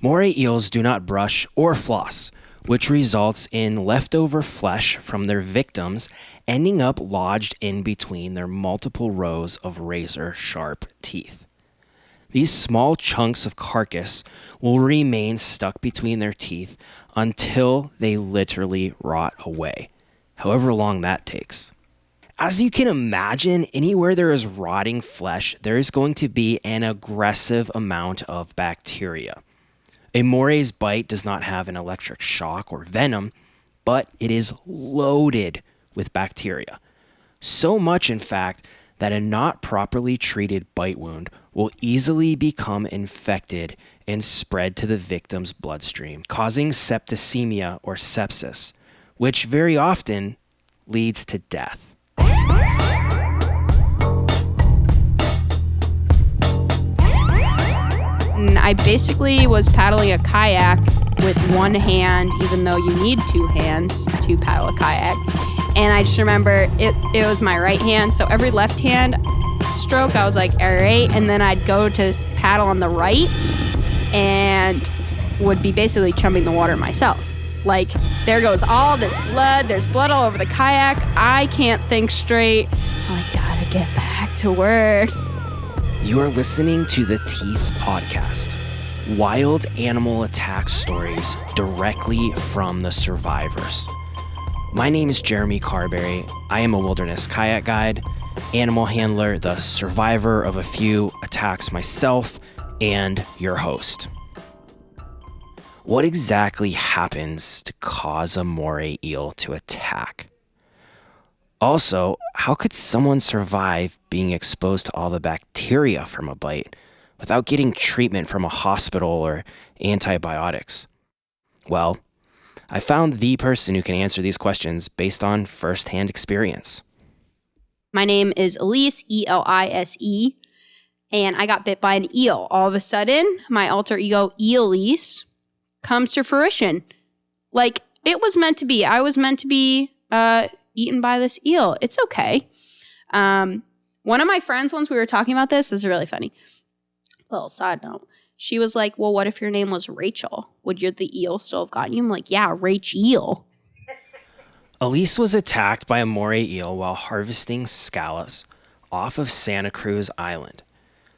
Moray eels do not brush or floss, which results in leftover flesh from their victims ending up lodged in between their multiple rows of razor-sharp teeth. These small chunks of carcass will remain stuck between their teeth until they literally rot away, however long that takes. As you can imagine, anywhere there is rotting flesh, there is going to be an aggressive amount of bacteria. A moray's bite does not have an electric shock or venom, but it is loaded with bacteria. So much, in fact, that a not properly treated bite wound will easily become infected and spread to the victim's bloodstream, causing septicemia or sepsis, which very often leads to death. I basically was paddling a kayak with one hand, even though you need two hands to paddle a kayak. And I just remember it was my right hand, so every left hand stroke, I was like, all right. And then I'd go to paddle on the right and would be basically chumming the water myself. Like, there goes all this blood. There's blood all over the kayak. I can't think straight. I gotta get back to work. You are listening to the Teeth Podcast. Wild animal attack stories directly from the survivors. My name is Jeremy Carberry. I am a wilderness kayak guide, animal handler, the survivor of a few attacks myself, and your host. What exactly happens to cause a moray eel to attack? Also, how could someone survive being exposed to all the bacteria from a bite without getting treatment from a hospital or antibiotics? Well, I found the person who can answer these questions based on firsthand experience. My name is Elise, E-L-I-S-E, and I got bit by an eel. All of a sudden, my alter ego, EEL-ise, comes to fruition. Like, it was meant to be. I was meant to be eaten by this eel. It's okay. One of my friends, once we were talking about this is really funny. Little side note. She was like, well, what if your name was Rachel? Would the eel still have gotten you? I'm like, yeah, Rach-eel. Elise was attacked by a moray eel while harvesting scallops off of Santa Cruz Island.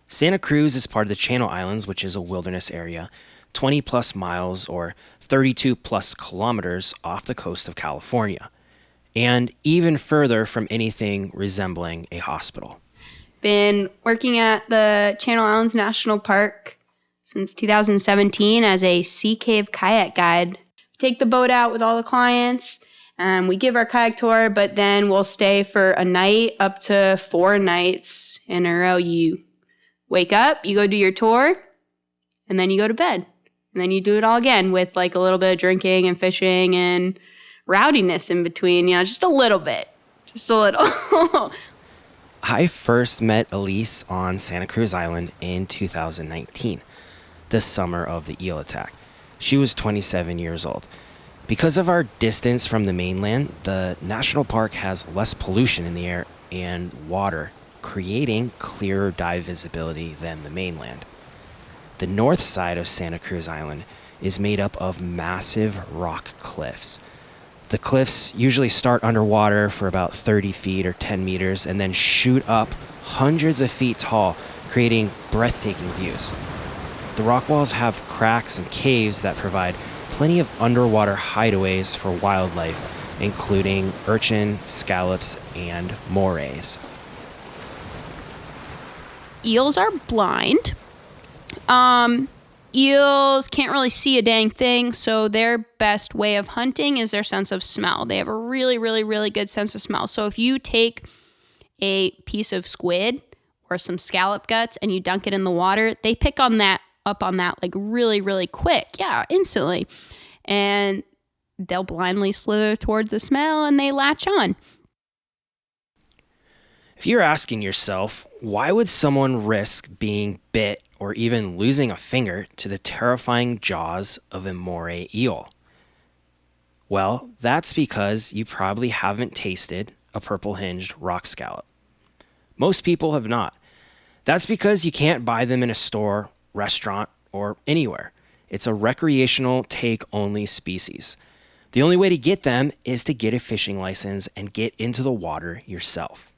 Santa Cruz is part of the Channel Islands, which is a wilderness area, 20 plus miles or 32 plus kilometers off the coast of California, and even further from anything resembling a hospital. Been working at the Channel Islands National Park since 2017 as a sea cave kayak guide. We take the boat out with all the clients, and we give our kayak tour, but then we'll stay for a night up to 4 nights in a row. You wake up, you go do your tour, and then you go to bed. And then you do it all again with like a little bit of drinking and fishing and rowdiness in between, just a little bit. Just a little. I first met Elise on Santa Cruz Island in 2019, the summer of the eel attack. She was 27 years old. Because of our distance from the mainland, the national park has less pollution in the air and water, creating clearer dive visibility than the mainland. The north side of Santa Cruz Island is made up of massive rock cliffs. The cliffs usually start underwater for about 30 feet or 10 meters and then shoot up hundreds of feet tall, creating breathtaking views. The rock walls have cracks and caves that provide plenty of underwater hideaways for wildlife, including urchin, scallops, and morays. Eels are blind. Eels can't really see a dang thing, so their best way of hunting is their sense of smell. They have a really, really, really good sense of smell. So if you take a piece of squid or some scallop guts and you dunk it in the water, they pick up on that like really, really quick. Yeah, instantly. And they'll blindly slither toward the smell and they latch on. If you're asking yourself, why would someone risk being bit or even losing a finger to the terrifying jaws of a moray eel? Well, that's because you probably haven't tasted a purple-hinged rock scallop. Most people have not. That's because you can't buy them in a store, restaurant, or anywhere. It's a recreational take-only species. The only way to get them is to get a fishing license and get into the water yourself.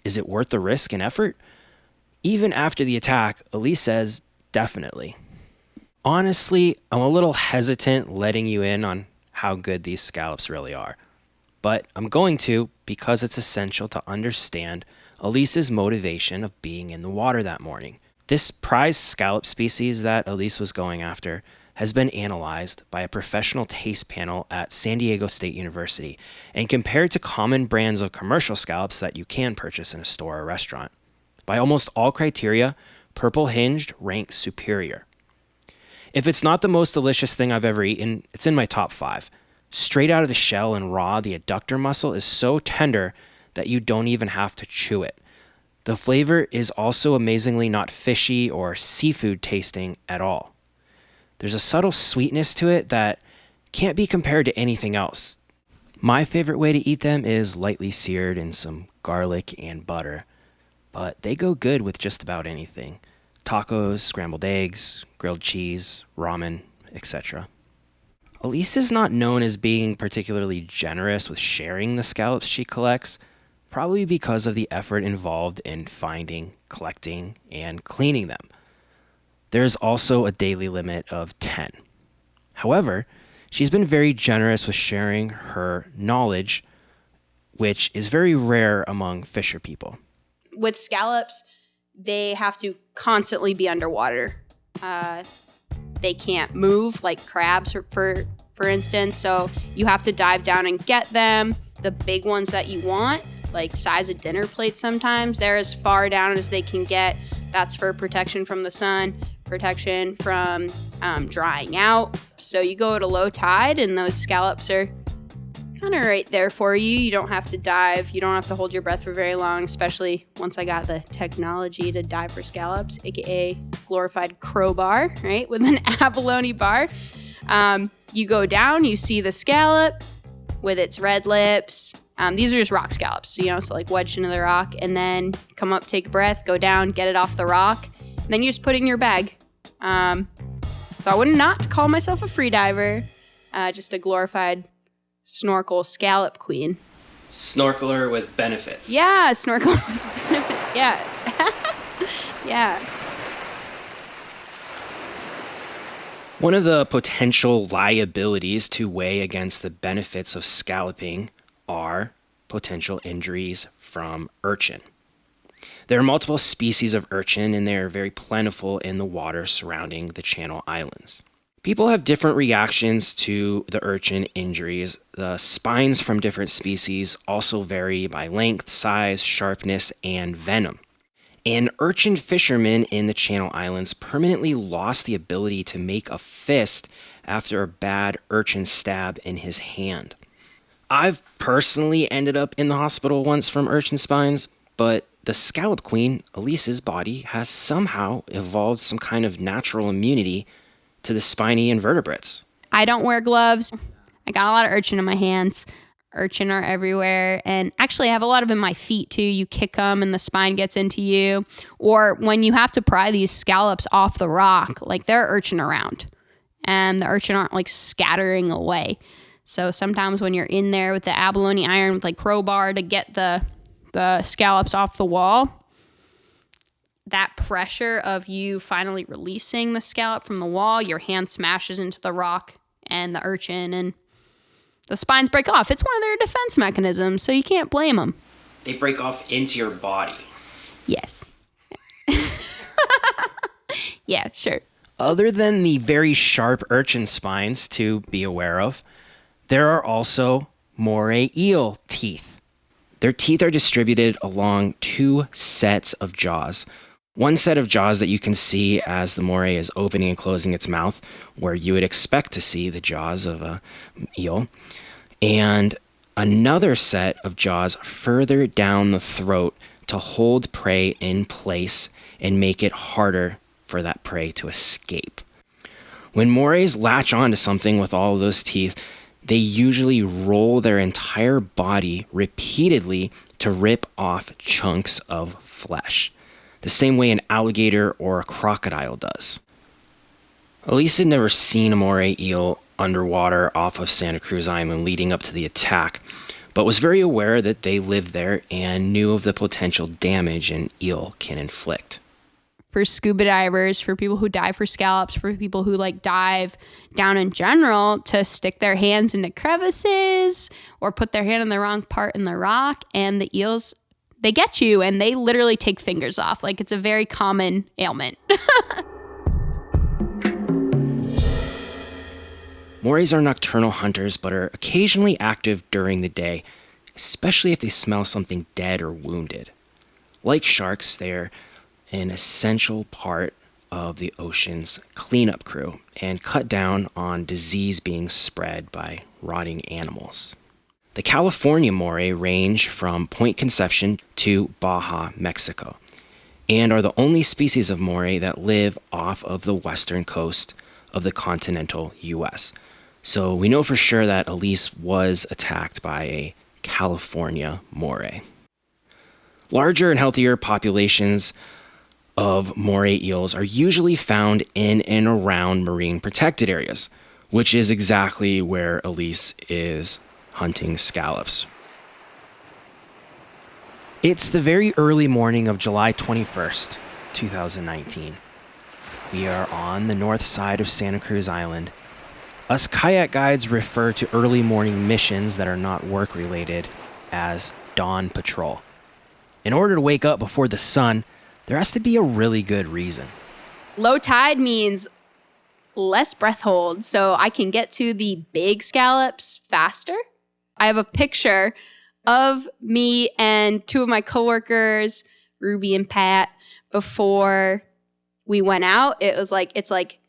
Is it worth the risk and effort? Even after the attack, Elise says definitely. Honestly, I'm a little hesitant letting you in on how good these scallops really are. But I'm going to because it's essential to understand Elise's motivation of being in the water that morning. This prized scallop species that Elise was going after has been analyzed by a professional taste panel at San Diego State University and compared to common brands of commercial scallops that you can purchase in a store or restaurant. By almost all criteria, Purple Hinged ranks superior. If it's not the most delicious thing I've ever eaten, it's in my top 5. Straight out of the shell and raw, the adductor muscle is so tender that you don't even have to chew it. The flavor is also amazingly not fishy or seafood tasting at all. There's a subtle sweetness to it that can't be compared to anything else. My favorite way to eat them is lightly seared in some garlic and butter, but they go good with just about anything. Tacos, scrambled eggs, grilled cheese, ramen, etc. Elise is not known as being particularly generous with sharing the scallops she collects, probably because of the effort involved in finding, collecting, and cleaning them. There's also a daily limit of 10. However, she's been very generous with sharing her knowledge, which is very rare among fisher people. With scallops, they have to constantly be underwater. They can't move like crabs, for instance. So you have to dive down and get them. The big ones that you want, like size of dinner plate sometimes, they're as far down as they can get. That's for protection from the sun, protection from drying out. So you go at a low tide and those scallops are kind of right there for you. You don't have to dive. You don't have to hold your breath for very long, especially once I got the technology to dive for scallops, aka glorified crowbar, right, with an abalone bar. You go down, you see the scallop with its red lips. These are just rock scallops, so like wedged into the rock, and then come up, take a breath, go down, get it off the rock, and then you just put it in your bag. So I would not call myself a free diver, just a glorified snorkel scallop queen. Snorkeler with benefits. Yeah, snorkeler with benefits. Yeah. Yeah. One of the potential liabilities to weigh against the benefits of scalloping are potential injuries from urchin. There are multiple species of urchin, and they're very plentiful in the water surrounding the Channel Islands. People have different reactions to the urchin injuries. The spines from different species also vary by length, size, sharpness, and venom. An urchin fisherman in the Channel Islands permanently lost the ability to make a fist after a bad urchin stab in his hand. I've personally ended up in the hospital once from urchin spines, but the scallop queen, Elise's body, has somehow evolved some kind of natural immunity to the spiny invertebrates. I don't wear gloves. I got a lot of urchin in my hands. Urchin are everywhere. And actually, I have a lot of in my feet, too. You kick them and the spine gets into you. Or when you have to pry these scallops off the rock, like there are urchin around. And the urchin aren't like scattering away. So sometimes when you're in there with the abalone iron with like crowbar to get the scallops off the wall, that pressure of you finally releasing the scallop from the wall, your hand smashes into the rock and the urchin, and the spines break off. It's one of their defense mechanisms, so you can't blame them. They break off into your body. Yes. Yeah, sure. Other than the very sharp urchin spines to be aware of, there are also moray eel teeth. Their teeth are distributed along 2 sets of jaws. One set of jaws that you can see as the moray is opening and closing its mouth, where you would expect to see the jaws of a eel, and another set of jaws further down the throat to hold prey in place and make it harder for that prey to escape. When morays latch onto something with all of those teeth, they usually roll their entire body repeatedly to rip off chunks of flesh, the same way an alligator or a crocodile does. Elise had never seen a moray eel underwater off of Santa Cruz Island leading up to the attack, but was very aware that they lived there and knew of the potential damage an eel can inflict. For scuba divers, for people who dive for scallops, for people who like dive down in general, to stick their hands into crevices or put their hand in the wrong part in the rock, and the eels, they get you and they literally take fingers off. Like, it's a very common ailment. Morays are nocturnal hunters, but are occasionally active during the day, especially if they smell something dead or wounded. Like sharks, they're an essential part of the ocean's cleanup crew and cut down on disease being spread by rotting animals. The California moray range from Point Conception to Baja, Mexico, and are the only species of moray that live off of the western coast of the continental U.S. So we know for sure that Elise was attacked by a California moray. Larger and healthier populations of moray eels are usually found in and around marine protected areas, which is exactly where Elise is hunting scallops. It's the very early morning of July 21st, 2019. We are on the north side of Santa Cruz Island. Us kayak guides refer to early morning missions that are not work-related as dawn patrol. In order to wake up before the sun, there has to be a really good reason. Low tide means less breath hold, so I can get to the big scallops faster. I have a picture of me and two of my coworkers, Ruby and Pat, before we went out. It's like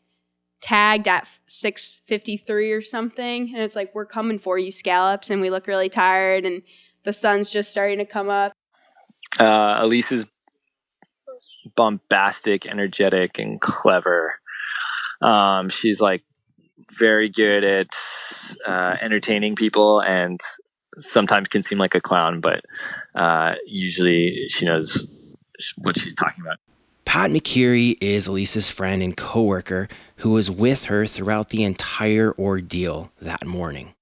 tagged at 6:53 or something, and it's like, we're coming for you, scallops, and we look really tired, and the sun's just starting to come up. Elise is bombastic, energetic, and clever. She's like very good at entertaining people, and sometimes can seem like a clown, but usually she knows what she's talking about. Pat McCurry is Elise's friend and coworker who was with her throughout the entire ordeal that morning.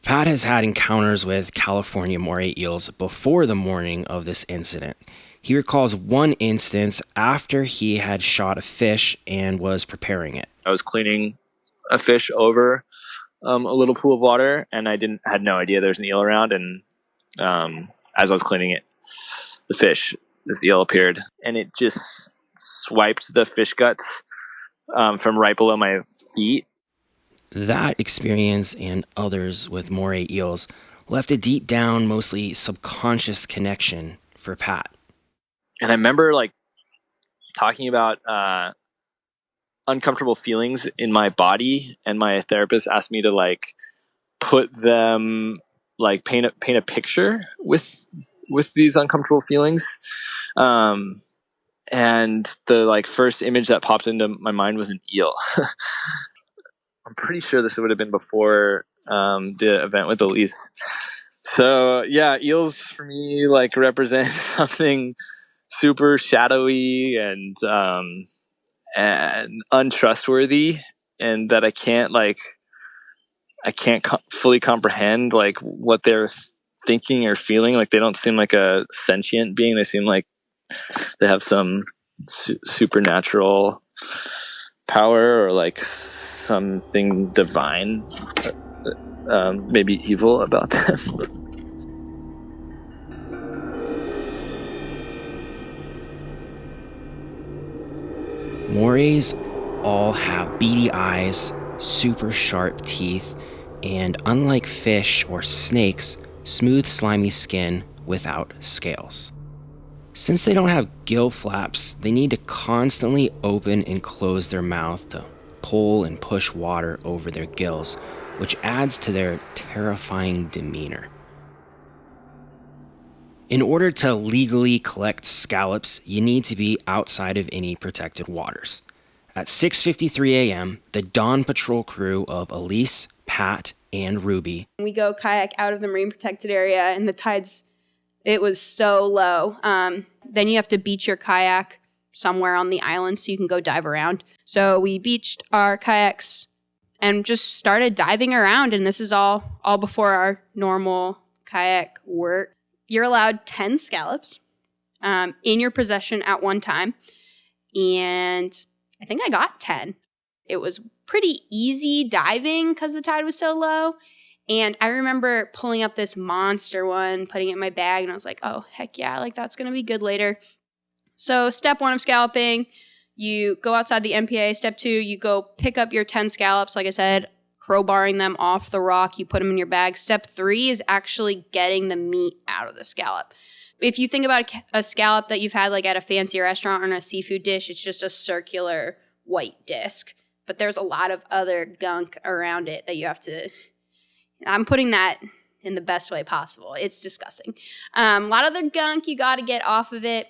Pat has had encounters with California moray eels before the morning of this incident. He recalls one instance after he had shot a fish and was preparing it. I was cleaning a fish over a little pool of water, and I had no idea there's an eel around. And as I was cleaning it, this eel appeared, and it just swiped the fish guts from right below my feet. That experience and others with moray eels left a deep down, mostly subconscious connection for Pat. And I remember like talking about uncomfortable feelings in my body, and my therapist asked me to like put them, like paint a picture with these uncomfortable feelings. And the like first image that popped into my mind was an eel. I'm pretty sure this would have been before the event with Elise. So yeah, eels for me like represent something super shadowy and untrustworthy, and that I can't fully comprehend like what they're thinking or feeling. Like they don't seem like a sentient being. They seem like they have some supernatural power or like something divine, maybe evil about them. Morays all have beady eyes, super sharp teeth, and unlike fish or snakes, smooth slimy skin without scales. Since they don't have gill flaps, they need to constantly open and close their mouth to pull and push water over their gills, which adds to their terrifying demeanor. In order to legally collect scallops, you need to be outside of any protected waters. At 6:53 a.m., the dawn patrol crew of Elise, Pat, and Ruby. We go kayak out of the marine protected area, and the tide's, it was so low. Then you have to beach your kayak somewhere on the island so you can go dive around. So we beached our kayaks and just started diving around. And this is all before our normal kayak work. You're allowed 10 scallops in your possession at one time. And I think I got 10. It was pretty easy diving because the tide was so low. And I remember pulling up this monster one, putting it in my bag, and I was like, oh, heck yeah, like that's going to be good later. So step 1 of scalloping, you go outside the MPA. Step 2, you go pick up your 10 scallops, like I said, crowbarring them off the rock. You put them in your bag. Step 3 is actually getting the meat out of the scallop. If you think about a scallop that you've had like at a fancy restaurant or in a seafood dish, it's just a circular white disc. But there's a lot of other gunk around it that you have to... I'm putting that in the best way possible. It's disgusting. A lot of the gunk you got to get off of it.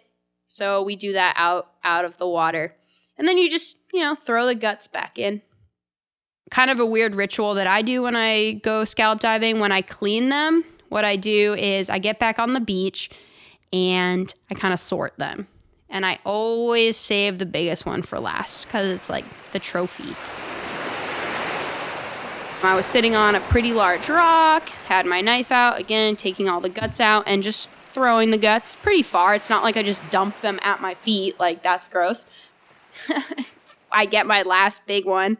So we do that out of the water. And then you just, throw the guts back in. Kind of a weird ritual that I do when I go scallop diving. When I clean them, what I do is I get back on the beach and I kind of sort them. And I always save the biggest one for last because it's like the trophy. I was sitting on a pretty large rock, had my knife out, again, taking all the guts out and just throwing the guts pretty far. It's not like I just dump them at my feet, like that's gross. I get my last big one,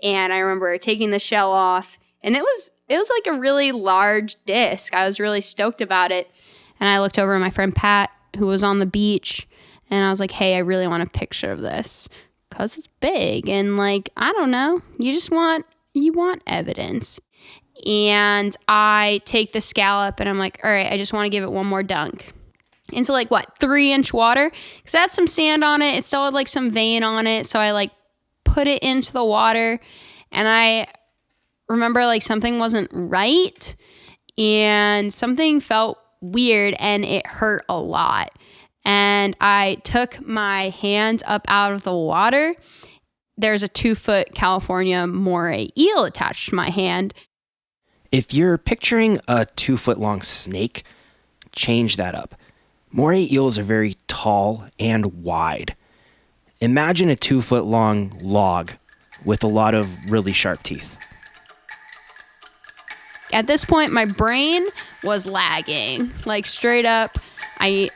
and I remember taking the shell off, and it was like a really large disc. I was really stoked about it, and I looked over at my friend Pat, who was on the beach, and I was like, hey, I really want a picture of this, because it's big, and like, I don't know, you want evidence. And I take the scallop and I'm like, all right, I just want to give it one more dunk into 3-inch water because it had some sand on it. It still had like some vein on it. So I put it into the water and I remember something wasn't right and something felt weird and it hurt a lot. And I took my hand up out of the water. There's a 2-foot California moray eel attached to my hand. If you're picturing a 2-foot long snake, change that up. Moray eels are very tall and wide. Imagine a 2-foot long log with a lot of really sharp teeth. At this point, my brain was lagging. Straight up, I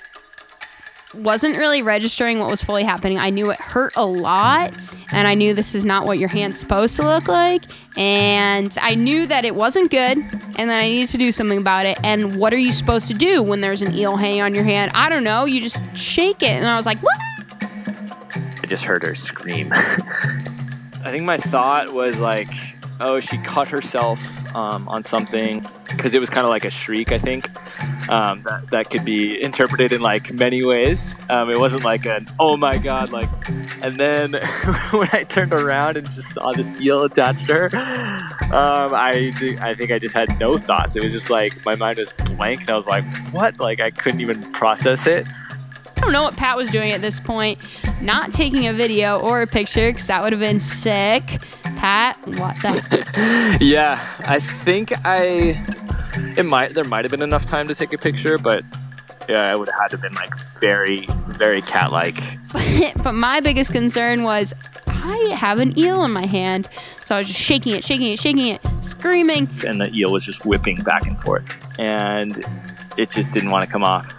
wasn't really registering what was fully happening. I knew it hurt a lot, and I knew this is not what your hand's supposed to look like, and I knew that it wasn't good, and that I needed to do something about it. And what are you supposed to do when there's an eel hanging on your hand? I don't know. You just shake it. And I was like, what? I just heard her scream. I think my thought was like, oh, she cut herself on something, because it was kind of like a shriek, I think. That could be interpreted in many ways. It wasn't like an oh my god, and then when I turned around and just saw this eel attached to her, I think I just had no thoughts. It was just my mind was blank and I was like, what? I couldn't even process it. I don't know what Pat was doing at this point. Not taking a video or a picture because that would have been sick. Pat, what the? Yeah, I think there might have been enough time to take a picture, but yeah, it would have had to have been very, very cat-like. But my biggest concern was I have an eel in my hand, so I was just shaking it, screaming. And the eel was just whipping back and forth, and it just didn't want to come off.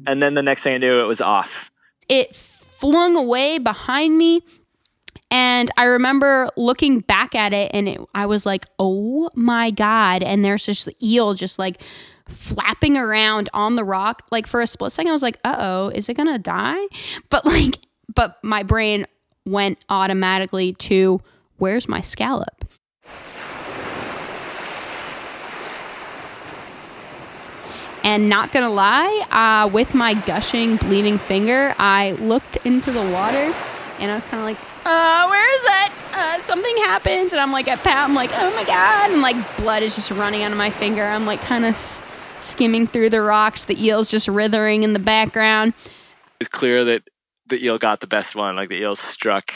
And then the next thing I knew, it was off. It flung away behind me. And I remember looking back at it and I was like, oh my God. And there's this eel just flapping around on the rock. For a split second, I was like, uh-oh, is it going to die? But my brain went automatically to, where's my scallop? And not gonna lie, with my gushing, bleeding finger, I looked into the water and I was kind of like, where is it? Something happened. And I'm at Pat, I'm like, oh my God. And blood is just running out of my finger. I'm kind of skimming through the rocks. The eel's just writhing in the background. It was clear that the eel got the best one. The eel struck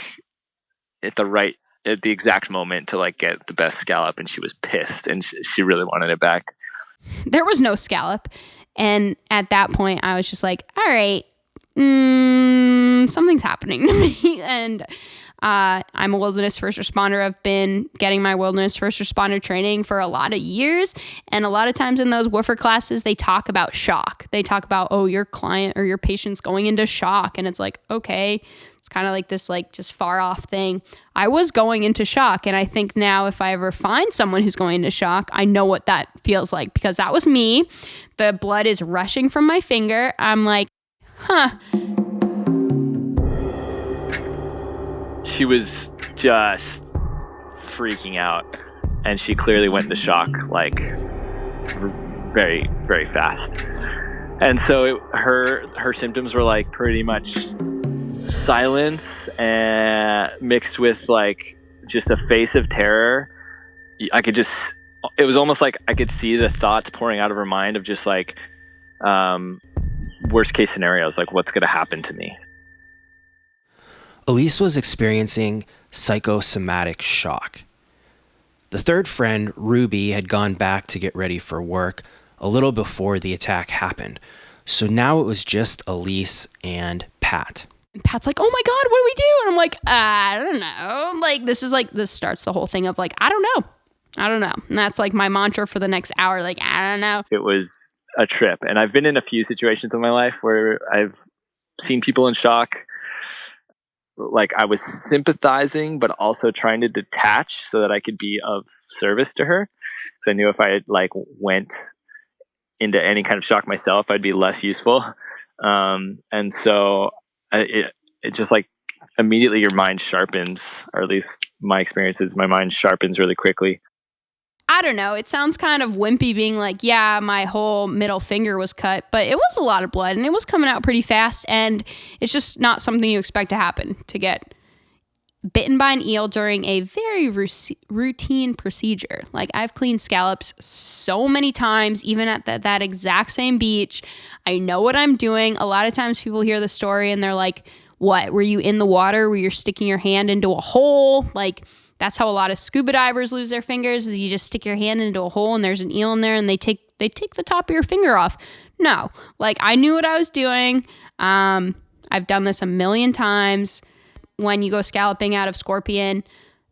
at the exact moment to like get the best scallop, and she was pissed, and she really wanted it back. There was no scallop. And at that point, I was just like, all right, something's happening to me. And I'm a wilderness first responder. I've been getting my wilderness first responder training for a lot of years. And a lot of times in those woofer classes, they talk about shock. They talk about, oh, your client or your patient's going into shock. And it's like, okay, it's kind of like this like just far off thing. I was going into shock. And I think now if I ever find someone who's going into shock, I know what that feels like, because that was me. The blood is rushing from my finger. I'm like, huh. She was just freaking out, and she clearly went into shock like very, very fast. And so her symptoms were like pretty much silence and mixed with like just a face of terror. It was almost like I could see the thoughts pouring out of her mind of just like worst case scenarios, like what's going to happen to me. Elise was experiencing psychosomatic shock. The third friend, Ruby, had gone back to get ready for work a little before the attack happened. So now it was just Elise and Pat. And Pat's like, oh my God, what do we do? And I'm like, I don't know. Like, this starts the whole thing of like, I don't know. And that's like my mantra for the next hour. Like, I don't know. It was a trip. And I've been in a few situations in my life where I've seen people in shock. Like I was sympathizing, but also trying to detach so that I could be of service to her. Because I knew if I like went into any kind of shock myself, I'd be less useful. And so it just like immediately your mind sharpens, or at least my experience is my mind sharpens really quickly. I don't know. It sounds kind of wimpy being like, yeah, my whole middle finger was cut, but it was a lot of blood and it was coming out pretty fast. And it's just not something you expect to happen, to get bitten by an eel during a very routine procedure. Like I've cleaned scallops so many times, even at that exact same beach. I know what I'm doing. A lot of times people hear the story and they're like, what, were you in the water where you're sticking your hand into a hole? Like, that's how a lot of scuba divers lose their fingers, is you just stick your hand into a hole and there's an eel in there and they take the top of your finger off. No, like I knew what I was doing. I've done this a million times. When you go scalloping out of Scorpion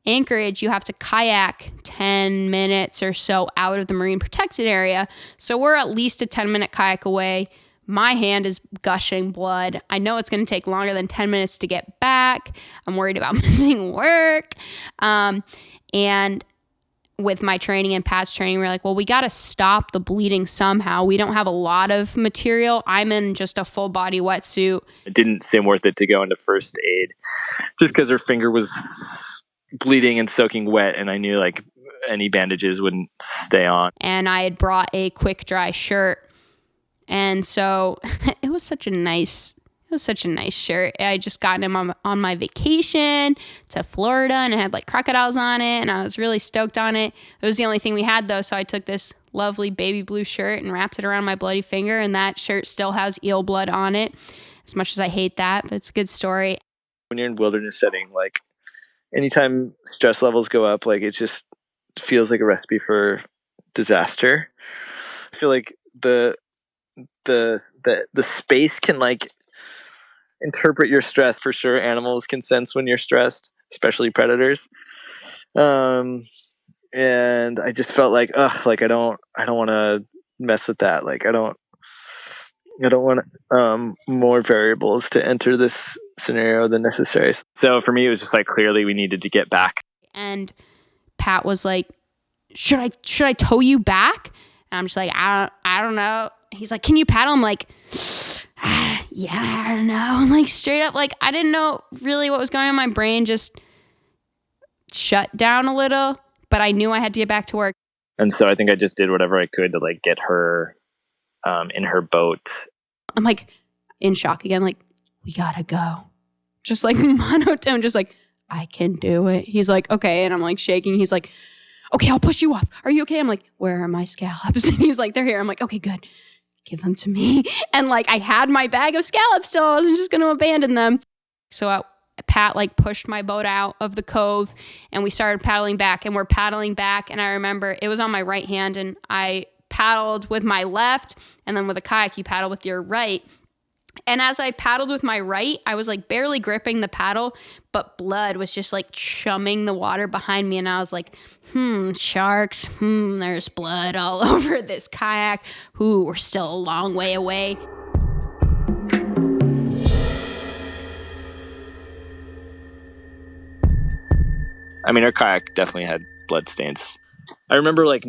Anchorage, you have to kayak 10 minutes or so out of the marine protected area. So we're at least a 10-minute kayak away. My hand is gushing blood. I know it's going to take longer than 10 minutes to get back. I'm worried about missing work. And with my training and Pat's training, we're like, well, we got to stop the bleeding somehow. We don't have a lot of material. I'm in just a full body wetsuit. It didn't seem worth it to go into first aid just because her finger was bleeding and soaking wet. And I knew like any bandages wouldn't stay on. And I had brought a quick dry shirt. And so it was such a nice shirt. I just gotten him on my vacation to Florida, and it had like crocodiles on it, and I was really stoked on it. It was the only thing we had though, so I took this lovely baby blue shirt and wrapped it around my bloody finger, and that shirt still has eel blood on it. As much as I hate that, but it's a good story. When you're in wilderness setting, like anytime stress levels go up, like it just feels like a recipe for disaster. I feel like the space can like interpret your stress for sure. Animals can sense when you're stressed, especially predators. And I just felt like, like I don't want to mess with that. Like I don't want more variables to enter this scenario than necessary. So for me, it was just like clearly we needed to get back. And Pat was like, should I tow you back? And I'm just like, I don't know. He's like, can you paddle? I'm like, yeah, I don't know. Like straight up, like I didn't know really what was going on. My brain just shut down a little, but I knew I had to get back to work. And so I think I just did whatever I could to like get her in her boat. I'm like in shock again, like, we gotta go. Just like monotone, just like, I can do it. He's like, okay. And I'm like shaking. He's like, okay, I'll push you off. Are you okay? I'm like, where are my scallops? And he's like, they're here. I'm like, okay, good. Give them to me. And like, I had my bag of scallops still. I wasn't just going to abandon them. So Pat like pushed my boat out of the cove and we started paddling back, and we're paddling back. And I remember it was on my right hand and I paddled with my left, and then with a kayak, you paddle with your right. And as I paddled with my right, I was like barely gripping the paddle, but blood was just like chumming the water behind me. And I was like, sharks, there's blood all over this kayak. We're still a long way away. I mean, our kayak definitely had blood stains. I remember like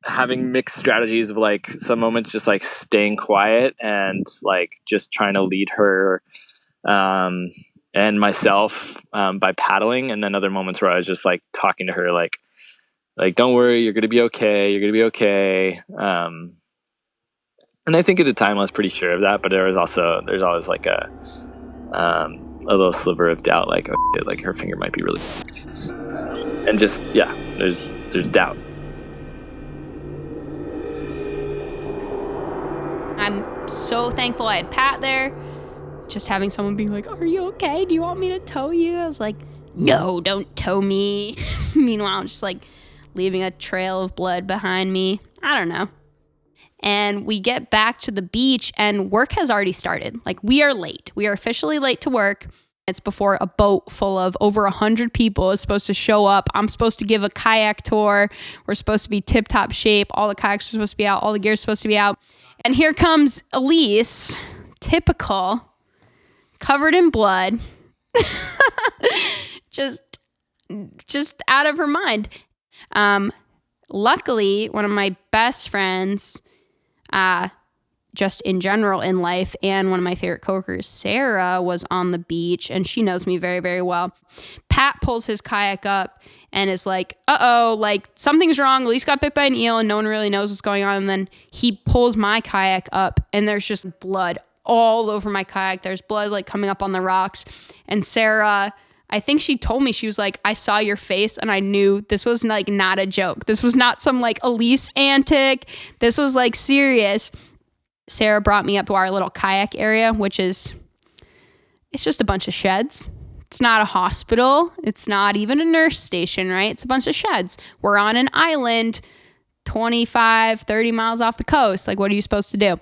having mixed strategies of like some moments just like staying quiet and like just trying to lead her and myself by paddling, and then other moments where I was just like talking to her like don't worry, you're gonna be okay. And I think at the time I was pretty sure of that, but there's always like a little sliver of doubt, like, okay, like her finger might be really fucked. And just there's doubt. I'm so thankful I had Pat there. Just having someone being like, are you okay? Do you want me to tow you? I was like, no, don't tow me. Meanwhile, I'm just like leaving a trail of blood behind me. I don't know. And we get back to the beach and work has already started. Like, we are late. We are officially late to work. It's before a boat full of over 100 people is supposed to show up. I'm supposed to give a kayak tour. We're supposed to be tip-top shape. All the kayaks are supposed to be out. All the gear is supposed to be out. And here comes Elise, typical, covered in blood, just out of her mind. Luckily, one of my best friends, just in general in life, and one of my favorite coworkers, Sarah, was on the beach, and she knows me very, very well. Pat pulls his kayak up and is like, uh-oh, like something's wrong. Elise got bit by an eel and no one really knows what's going on. And then he pulls my kayak up and there's just blood all over my kayak. There's blood like coming up on the rocks. And Sarah, I think she told me, she was like, I saw your face and I knew this was like not a joke. This was not some like Elise antic. This was like serious. Sarah brought me up to our little kayak area, which is, it's just a bunch of sheds. It's not a hospital. It's not even a nurse station, right? It's a bunch of sheds. We're on an island 25, 30 miles off the coast. Like, what are you supposed to do?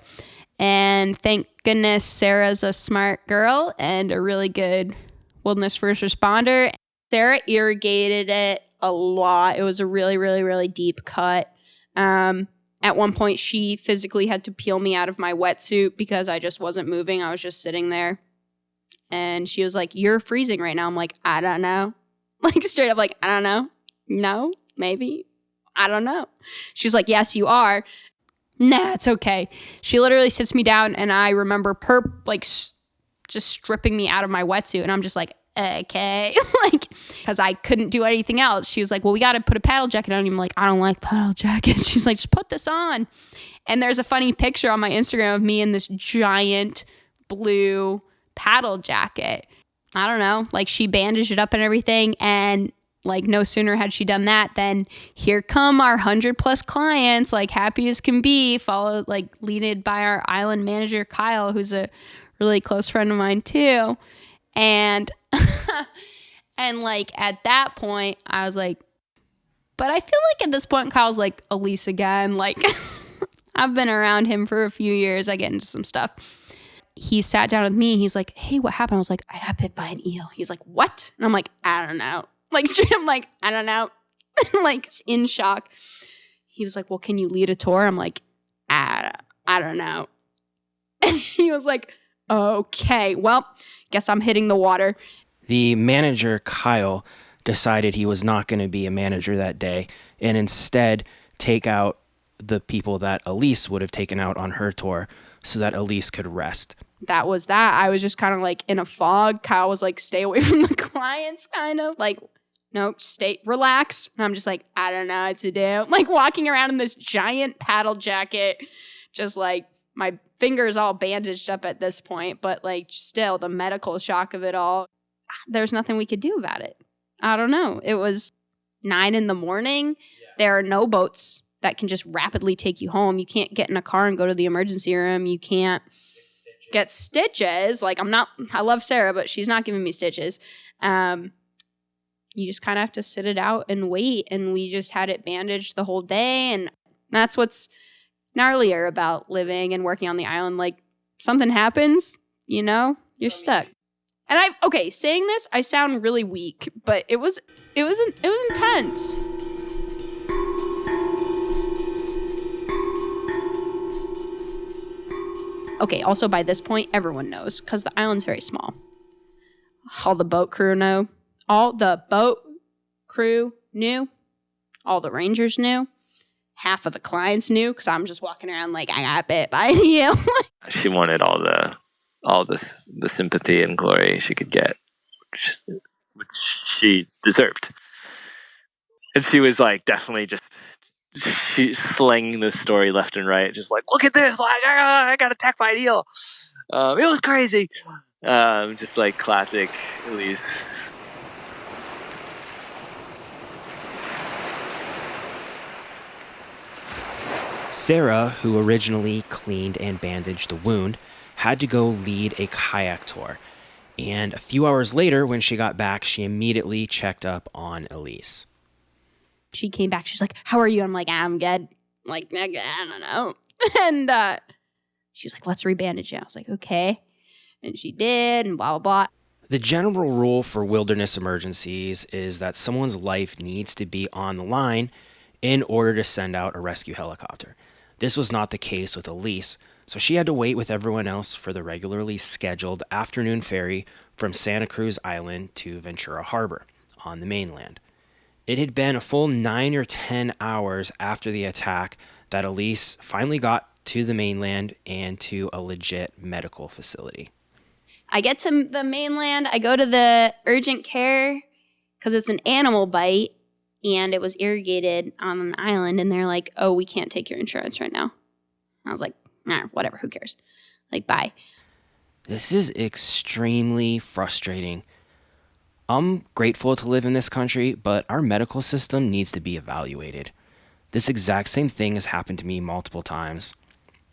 And thank goodness Sarah's a smart girl and a really good wilderness first responder. Sarah irrigated it a lot. It was a really, really, really deep cut. At one point, she physically had to peel me out of my wetsuit because I just wasn't moving. I was just sitting there. And she was like, you're freezing right now. I'm like, I don't know. Like, straight up, like, I don't know. No, maybe. I don't know. She's like, yes, you are. Nah, it's okay. She literally sits me down, and I remember her, like, just stripping me out of my wetsuit. And I'm just like, okay. Like, because I couldn't do anything else. She was like, well, we got to put a paddle jacket on. I'm like, I don't like paddle jackets. She's like, just put this on. And there's a funny picture on my Instagram of me in this giant blue paddle jacket. I don't know, like she bandaged it up and everything, and like no sooner had she done that than here come our 100+ clients, like happy as can be, followed, like leaded by our island manager Kyle, who's a really close friend of mine too. And and like at that point I was like, but I feel like at this point Kyle's like, Elise again, like I've been around him for a few years, I get into some stuff. He sat down with me. He's like, hey, what happened? I was like, I got bit by an eel. He's like, what? And I'm like, I don't know. Like, straight up, like, I don't know. Like, in shock. He was like, well, can you lead a tour? I'm like, I don't know. And he was like, okay, well, guess I'm hitting the water. The manager, Kyle, decided he was not going to be a manager that day and instead take out the people that Elise would have taken out on her tour so that Elise could rest. That was that. I was just kind of like in a fog. Kyle was like, stay away from the clients, kind of like, no, relax. And I'm just like, I don't know what to do. Like walking around in this giant paddle jacket, just like my fingers all bandaged up at this point, but like still the medical shock of it all. There's nothing we could do about it. I don't know. It was 9 a.m. Yeah. There are no boats that can just rapidly take you home. You can't get in a car and go to the emergency room. You can't get stitches. Like I love Sarah, but she's not giving me stitches. You just kind of have to sit it out and wait. And we just had it bandaged the whole day. And that's what's gnarlier about living and working on the island. Like something happens, you're stuck. And saying this, I sound really weak, but it was intense. Okay, also by this point, everyone knows because the island's very small. All the boat crew know. All the boat crew knew. All the rangers knew. Half of the clients knew because I'm just walking around like I got bit by an eel. She wanted all the sympathy and glory she could get, which she deserved. And she was like definitely just slinging the story left and right, just like, look at this, like I got attacked by an eel. It was crazy. Just like classic Elise. Sarah, who originally cleaned and bandaged the wound, had to go lead a kayak tour. And a few hours later, when she got back, she immediately checked up on Elise. She came back. She's like, how are you? I'm like, I'm good. I'm like, I don't know. And she was like, let's rebandage you. I was like, okay. And she did, and blah, blah, blah. The general rule for wilderness emergencies is that someone's life needs to be on the line in order to send out a rescue helicopter. This was not the case with Elise, so she had to wait with everyone else for the regularly scheduled afternoon ferry from Santa Cruz Island to Ventura Harbor on the mainland. It had been a full 9 or 10 hours after the attack that Elise finally got to the mainland and to a legit medical facility. I get to the mainland. I go to the urgent care because it's an animal bite and it was irrigated on an island. And they're like, oh, we can't take your insurance right now. I was like, nah, whatever, who cares? Like, bye. This is extremely frustrating. I'm grateful to live in this country, but our medical system needs to be evaluated. This exact same thing has happened to me multiple times.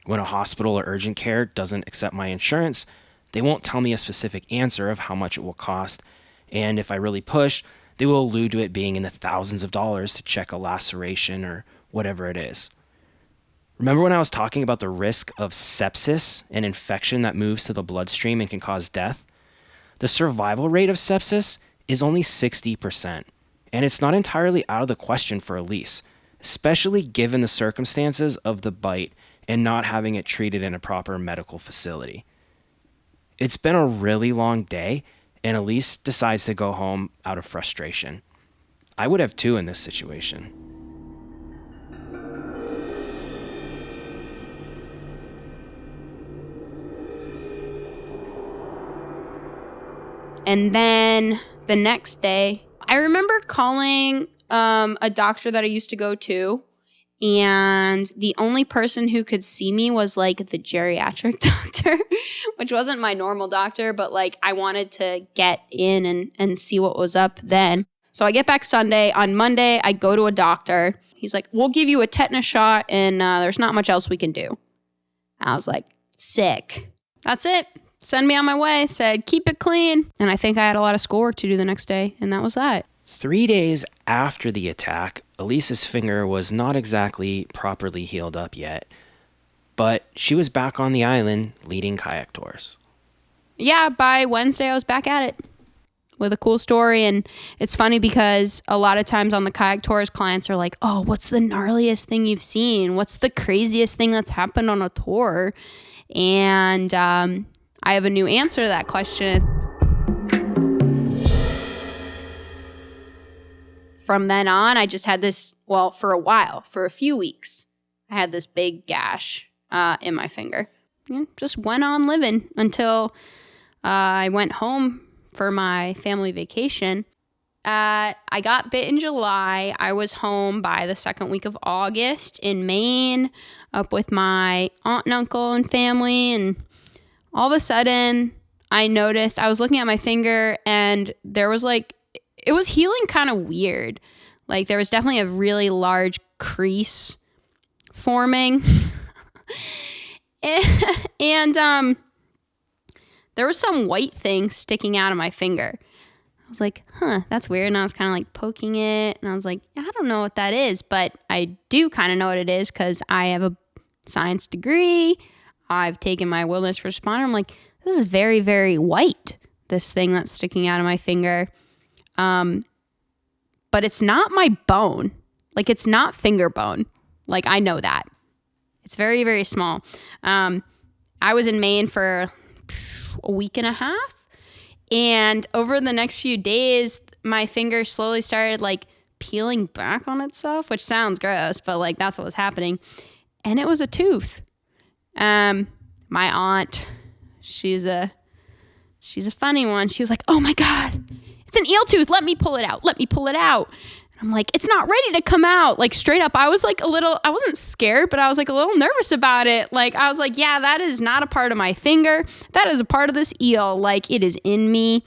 When a hospital or urgent care doesn't accept my insurance, they won't tell me a specific answer of how much it will cost, and if I really push, they will allude to it being in the thousands of dollars to check a laceration or whatever it is. Remember when I was talking about the risk of sepsis, an infection that moves to the bloodstream and can cause death? The survival rate of sepsis is only 60%, and it's not entirely out of the question for Elise, especially given the circumstances of the bite and not having it treated in a proper medical facility. It's been a really long day, and Elise decides to go home out of frustration. I would have too in this situation. And then the next day, I remember calling a doctor that I used to go to, and the only person who could see me was like the geriatric doctor, which wasn't my normal doctor, but like I wanted to get in and see what was up then. So I get back Sunday. On Monday, I go to a doctor. He's like, we'll give you a tetanus shot, and there's not much else we can do. I was like, sick. That's it. Send me on my way. Said, keep it clean. And I think I had a lot of schoolwork to do the next day, and that was that. 3 days after the attack, Elise's finger was not exactly properly healed up yet, but she was back on the island leading kayak tours. Yeah, by Wednesday, I was back at it with a cool story. And it's funny because a lot of times on the kayak tours, clients are like, oh, what's the gnarliest thing you've seen? What's the craziest thing that's happened on a tour? And I have a new answer to that question. From then on, I just had this, well, for a while, for a few weeks, I had this big gash in my finger. Just went on living until I went home for my family vacation. I got bit in July. I was home by the second week of August in Maine, up with my aunt and uncle and family. And all of a sudden, I noticed, I was looking at my finger and there was like, it was healing kind of weird. Like there was definitely a really large crease forming. and there was some white thing sticking out of my finger. I was like, that's weird. And I was kind of like poking it. And I was like, I don't know what that is. But I do kind of know what it is because I have a science degree. I've taken my wilderness responder. I'm like, this is very, very white, this thing that's sticking out of my finger. But it's not my bone. Like, it's not finger bone. Like, I know that. It's very, very small. I was in Maine for a week and a half. And over the next few days, my finger slowly started like peeling back on itself, which sounds gross, but like that's what was happening. And it was a tooth. My aunt, she's a funny one. She was like, oh my God, it's an eel tooth. Let me pull it out. Let me pull it out. I'm like, it's not ready to come out. Like straight up, I was like I wasn't scared, but I was like a little nervous about it. Like I was like, yeah, that is not a part of my finger. That is a part of this eel. Like it is in me.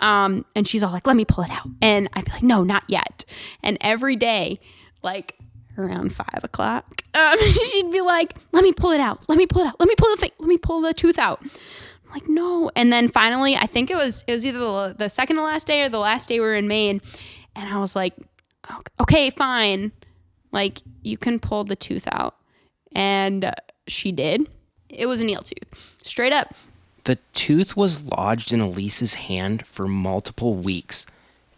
And she's all like, let me pull it out. And I'd be like, no, not yet. And every day, like around 5 o'clock, she'd be like, let me pull it out. Let me pull it out. Let me pull the tooth out. I'm like, no. And then finally, I think it was either the second to last day or the last day we were in Maine. And I was like, okay, fine. Like, you can pull the tooth out. And she did. It was an eel tooth. Straight up. The tooth was lodged in Elise's hand for multiple weeks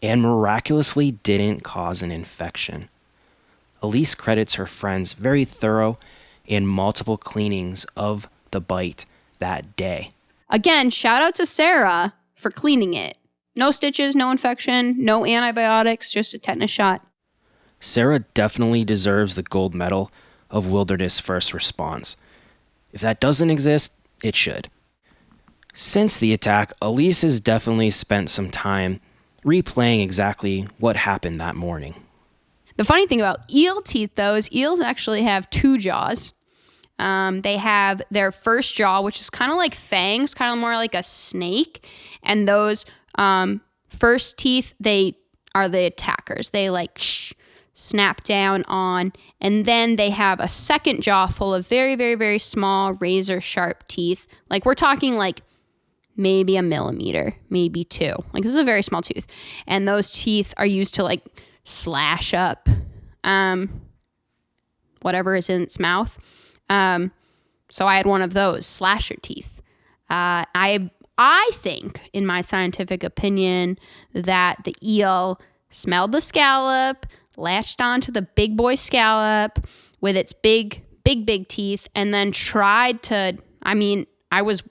and miraculously didn't cause an infection. Elise credits her friends very thorough and multiple cleanings of the bite that day. Again, shout out to Sarah for cleaning it. No stitches, no infection, no antibiotics, just a tetanus shot. Sarah definitely deserves the gold medal of wilderness first response. If that doesn't exist, it should. Since the attack, Elise has definitely spent some time replaying exactly what happened that morning. The funny thing about eel teeth, though, is eels actually have 2 jaws. They have their first jaw, which is kind of like fangs, kind of more like a snake. And those first teeth, they are the attackers. They like snap down on. And then they have a second jaw full of very, very, very small razor sharp teeth. Like we're talking like maybe a millimeter, maybe 2. Like this is a very small tooth. And those teeth are used to like slash up whatever is in its mouth. So I had one of those slasher teeth. I think, in my scientific opinion, that the eel smelled the scallop, latched onto the big boy scallop with its big teeth, and then tried to, I was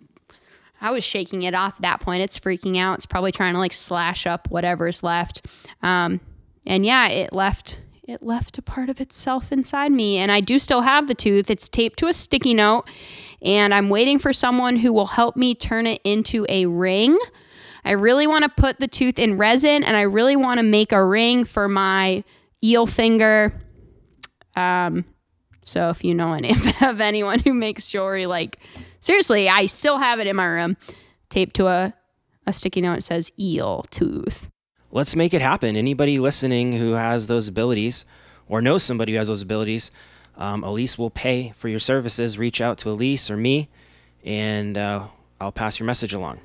shaking it off at that point. It's freaking out. It's probably trying to like slash up whatever's left. And yeah, it left a part of itself inside me. And I do still have the tooth. It's taped to a sticky note. And I'm waiting for someone who will help me turn it into a ring. I really want to put the tooth in resin. And I really want to make a ring for my eel finger. So if you know any of anyone who makes jewelry, like seriously, I still have it in my room. Taped to a sticky note. It says eel tooth. Let's make it happen. Anybody listening who has those abilities or knows somebody who has those abilities, Elise will pay for your services. Reach out to Elise or me, and I'll pass your message along.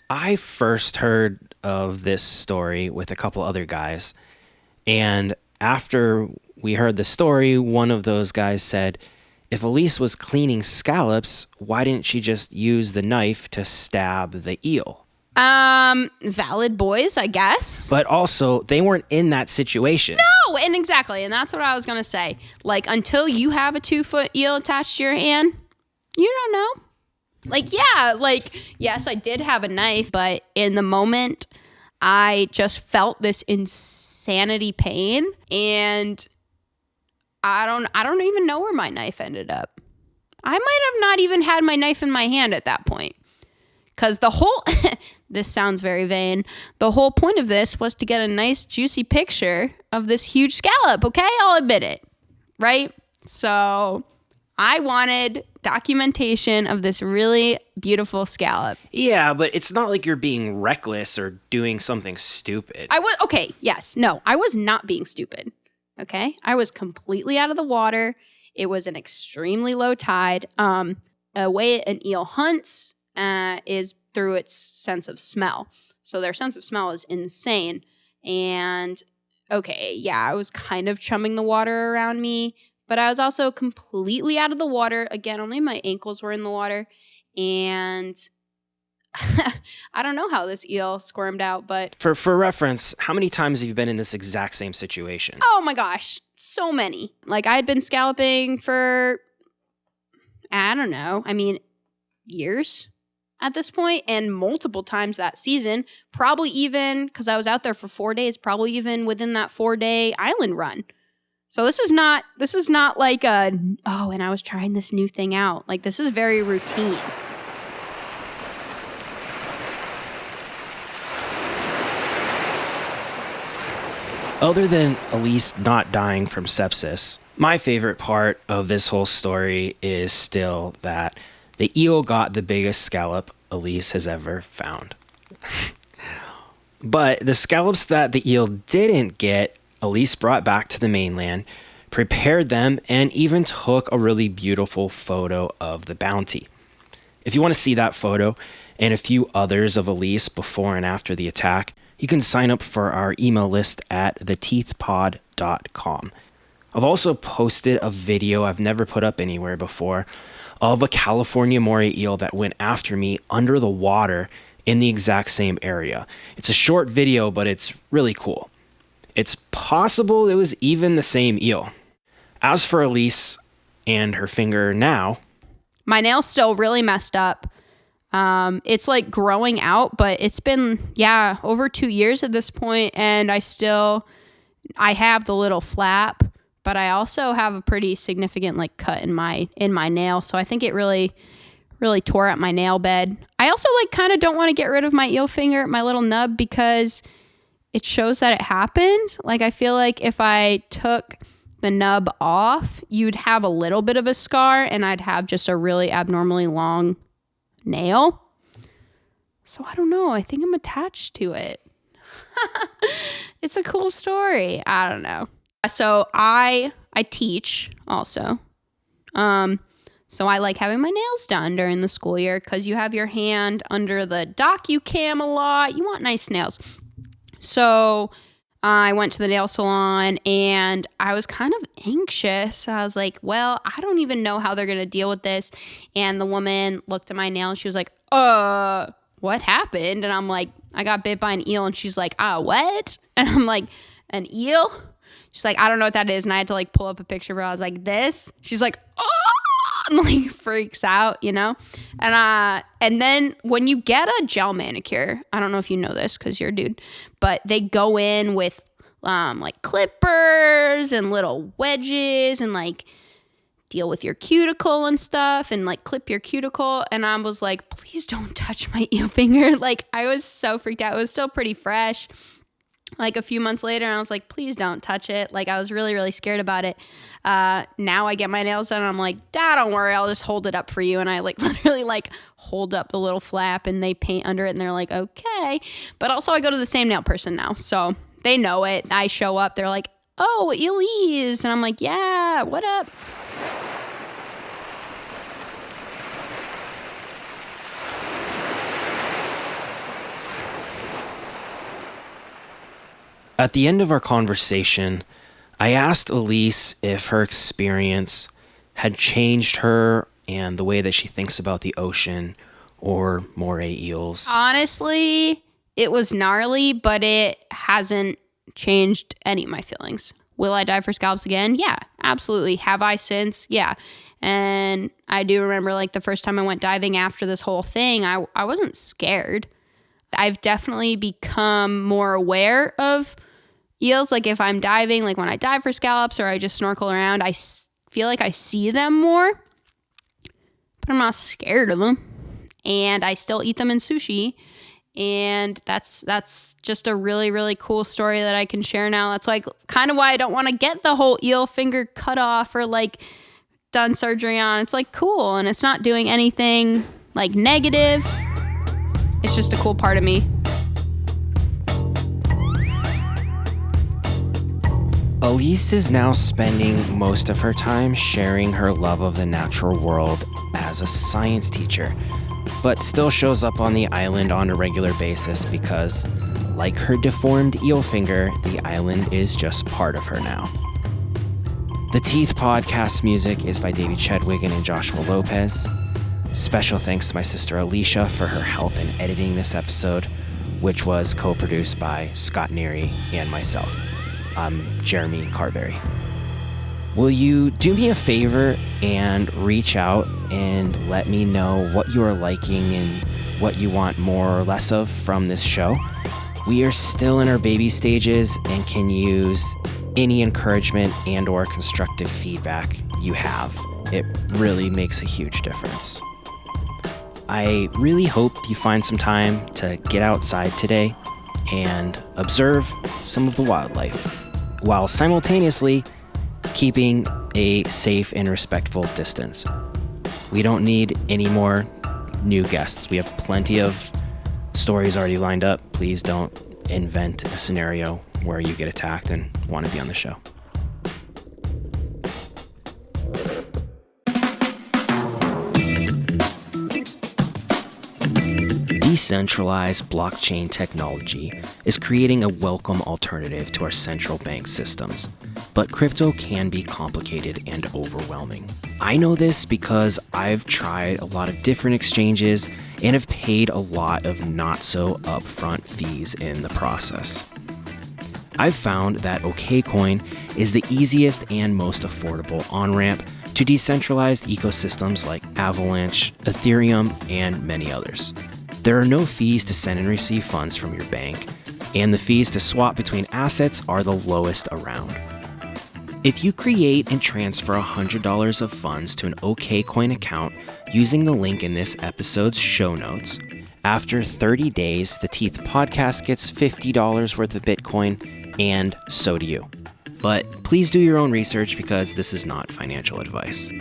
I first heard of this story with a couple other guys, and after we heard the story, one of those guys said, if Elise was cleaning scallops, why didn't she just use the knife to stab the eel? Valid boys, I guess. But also, they weren't in that situation. No, and exactly, and that's what I was going to say. Like, until you have a 2-foot eel attached to your hand, you don't know. Like, yeah, like, yes, I did have a knife, but in the moment, I just felt this insanity pain, and I don't even know where my knife ended up. I might have not even had my knife in my hand at that point. Because the whole, this sounds very vain, the whole point of this was to get a nice juicy picture of this huge scallop, okay? I'll admit it, right? So I wanted documentation of this really beautiful scallop. Yeah, but it's not like you're being reckless or doing something stupid. I was not being stupid. Okay, I was completely out of the water, It was an extremely low tide. A way an eel hunts is through its sense of smell. So their sense of smell is insane. And okay, yeah, I was kind of chumming the water around me, but I was also completely out of the water. Again, only my ankles were in the water. And I don't know how this eel squirmed out, but... For reference, how many times have you been in this exact same situation? Oh my gosh, so many. Like, I had been scalloping for, I don't know, years at this point, and multiple times that season, probably even, because I was out there for 4 days, probably even within that 4-day island run. So this is not like and I was trying this new thing out. Like, this is very routine. Other than Elise not dying from sepsis, my favorite part of this whole story is still that the eel got the biggest scallop Elise has ever found. But the scallops that the eel didn't get, Elise brought back to the mainland, prepared them, and even took a really beautiful photo of the bounty. If you want to see that photo and a few others of Elise before and after the attack, you can sign up for our email list at theteethpod.com. I've also posted a video I've never put up anywhere before of a California moray eel that went after me under the water in the exact same area. It's a short video, but it's really cool. It's possible it was even the same eel. As for Elise and her finger now, my nail's still really messed up. It's like growing out, but it's been, over 2 years at this point, and I have the little flap, but I also have a pretty significant like cut in my nail. So I think it really, really tore at my nail bed. I also like kind of don't want to get rid of my eel finger, my little nub, because it shows that it happened. Like, I feel like if I took the nub off, you'd have a little bit of a scar and I'd have just a really abnormally long nail. So I don't know. I think I'm attached to it. It's a cool story. I don't know. So I teach also. So I like having my nails done during the school year because you have your hand under the docu-cam a lot. You want nice nails. So I went to the nail salon and I was kind of anxious. I was like, well, I don't even know how they're going to deal with this. And the woman looked at my nail and she was like, what happened? And I'm like, I got bit by an eel. And she's like, what? And I'm like, an eel? She's like, I don't know what that is. And I had to like pull up a picture of her. I was like, this? She's like, and like freaks out, you know? And then when you get a gel manicure, I don't know if you know this because you're a dude, but they go in with like clippers and little wedges and like deal with your cuticle and stuff and like clip your cuticle. And I was like, please don't touch my eel finger. Like, I was so freaked out. It was still pretty fresh. Like a few months later, I was like, please don't touch it. Like, I was really, really scared about it. Now I get my nails done and I'm like, Dad, don't worry, I'll just hold it up for you. And I like literally like hold up the little flap and they paint under it and they're like, okay. But also I go to the same nail person now. So they know it. I show up, they're like, oh, Elise. And I'm like, yeah, what up? At the end of our conversation, I asked Elise if her experience had changed her and the way that she thinks about the ocean or moray eels. Honestly, it was gnarly, but it hasn't changed any of my feelings. Will I dive for scallops again? Yeah, absolutely. Have I since? Yeah. And I do remember like the first time I went diving after this whole thing, I wasn't scared. I've definitely become more aware of eels. Like if I'm diving, like when I dive for scallops or I just snorkel around, I feel like I see them more, but I'm not scared of them. And I still eat them in sushi. And that's just a really, really cool story that I can share now. That's like kind of why I don't want to get the whole eel finger cut off or like done surgery on. It's like cool and it's not doing anything like negative. It's just a cool part of me. Elise is now spending most of her time sharing her love of the natural world as a science teacher, but still shows up on the island on a regular basis because, like her deformed eel finger, the island is just part of her now. The Teeth podcast music is by Davey Chedwigan and Joshua Lopez. Special thanks to my sister Alicia for her help in editing this episode, which was co-produced by Scott Neary and myself. I'm Jeremy Carberry. Will you do me a favor and reach out and let me know what you are liking and what you want more or less of from this show? We are still in our baby stages and can use any encouragement and or constructive feedback you have. It really makes a huge difference. I really hope you find some time to get outside today and observe some of the wildlife, while simultaneously keeping a safe and respectful distance. We don't need any more new guests. We have plenty of stories already lined up. Please don't invent a scenario where you get attacked and want to be on the show. Decentralized blockchain technology is creating a welcome alternative to our central bank systems, but crypto can be complicated and overwhelming. I know this because I've tried a lot of different exchanges and have paid a lot of not so upfront fees in the process. I've found that OKcoin is the easiest and most affordable on-ramp to decentralized ecosystems like Avalanche, Ethereum, and many others. There are no fees to send and receive funds from your bank, and the fees to swap between assets are the lowest around. If you create and transfer $100 of funds to an OKcoin account using the link in this episode's show notes, after 30 days, the Teeth podcast gets $50 worth of Bitcoin, and so do you. But please do your own research because this is not financial advice.